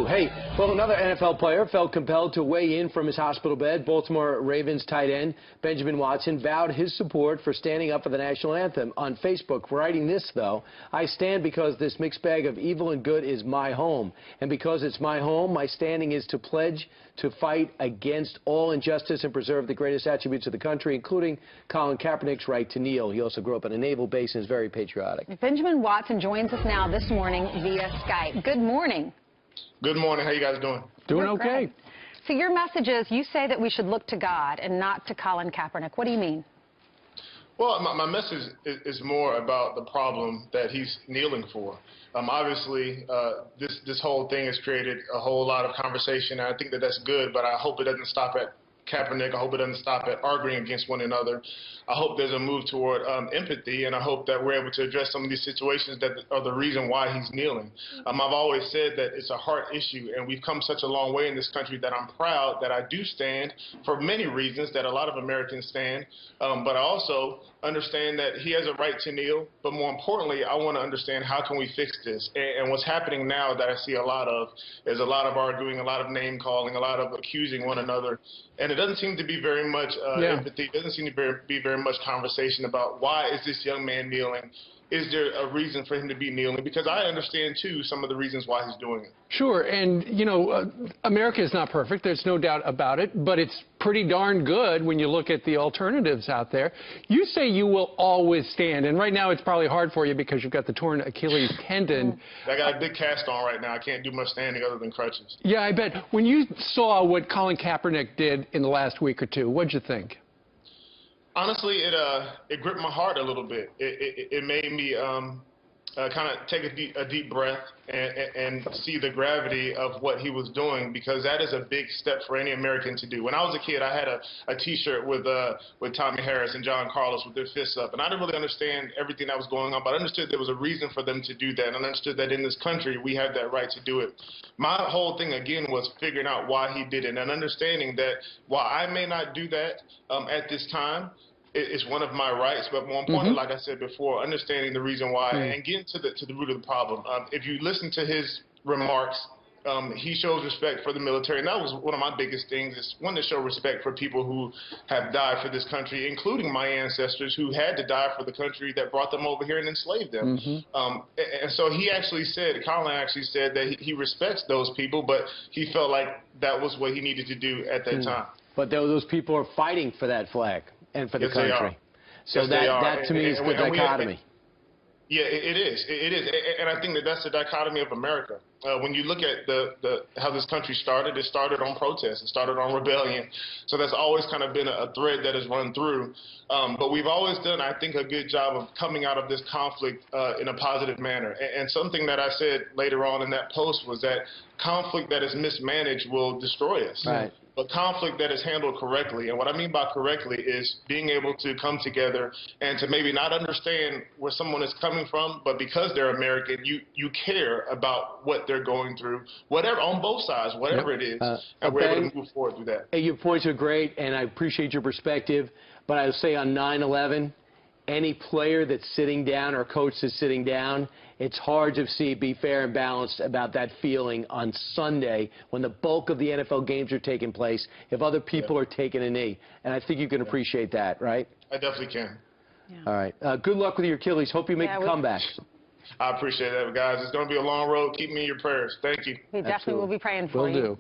Hey, well, another NFL player felt compelled to weigh in from his hospital bed. Baltimore Ravens tight end Benjamin Watson vowed his support for standing up for the national anthem on Facebook, writing this, though: "I stand because this mixed bag of evil and good is my home. And because it's my home, my standing is to pledge to fight against all injustice and preserve the greatest attributes of the country, including Colin Kaepernick's right to kneel." He also grew up on a naval base and is very patriotic. Benjamin Watson joins us now this morning via Skype. Good morning. Good morning. How you guys doing? Doing okay. So your message is, you say that we should look to God and not to Colin Kaepernick. What do you mean? Well, my message is more about the problem that he's kneeling for. Obviously, this whole thing has created a whole lot of conversation, and I think that that's good, but I hope it doesn't stop at Kaepernick. I hope it doesn't stop at arguing against one another. I hope there's a move toward empathy, and I hope that we're able to address some of these situations that are the reason why he's kneeling. I've always said that it's a heart issue, and we've come such a long way in this country that I'm proud that I do stand for many reasons that a lot of Americans stand, but I also understand that he has a right to kneel, but more importantly, I want to understand how can we fix this. And what's happening now that I see a lot of is a lot of arguing, a lot of name calling, a lot of accusing one another, and it doesn't seem to be very much empathy. It doesn't seem to be very much conversation about why is this young man kneeling. Is there a reason for him to be kneeling? Because I understand, too, some of the reasons why he's doing it. Sure, and, you know, America is not perfect. There's no doubt about it, but it's pretty darn good when you look at the alternatives out there. You say you will always stand, and right now it's probably hard for you because you've got the torn Achilles tendon. I got a big cast on right now. I can't do much standing other than crutches. Yeah, I bet. When you saw what Colin Kaepernick did in the last week or two, what'd you think? Honestly, it gripped my heart a little bit. It made me kind of take a deep breath and see the gravity of what he was doing, because that is a big step for any American to do. When I was a kid, I had a T-shirt with Tommy Harris and John Carlos with their fists up, and I didn't really understand everything that was going on, but I understood there was a reason for them to do that, and I understood that in this country we have that right to do it. My whole thing again was figuring out why he did it and understanding that while I may not do that at this time, it's one of my rights, but more importantly, like I said before, understanding the reason why and getting to the root of the problem. If you listen to his remarks, he shows respect for the military, and that was one of my biggest things, is one to show respect for people who have died for this country, including my ancestors who had to die for the country that brought them over here and enslaved them. And so he actually said, Colin actually said that he respects those people, but he felt like that was what he needed to do at that time. But those people are fighting for that flag and for the country. They are. So yes, that to me is the dichotomy. Yeah, it is. It is, and I think that that's the dichotomy of America. When you look at how this country started, it started on protest. It started on rebellion. So that's always kind of been a thread that has run through. But we've always done, I think, a good job of coming out of this conflict in a positive manner. And something that I said later on in that post was that conflict that is mismanaged will destroy us. Right. But conflict that is handled correctly, and what I mean by correctly is being able to come together and to maybe not understand where someone is coming from, but because they're American, you care about what they're going through, whatever, on both sides, whatever it is, and we're able to move forward through that. Hey, your points are great, and I appreciate your perspective, but I would say on 9/11, any player that's sitting down or coach that's sitting down, it's hard to be fair and balanced about that feeling on Sunday when the bulk of the NFL games are taking place, if other people are taking a knee. And I think you can appreciate that, right? I definitely can. All right. Good luck with your Achilles. Hope you make a comeback. I appreciate that, guys. It's going to be a long road. Keep me in your prayers. Thank you. We definitely will be praying for you. Will do.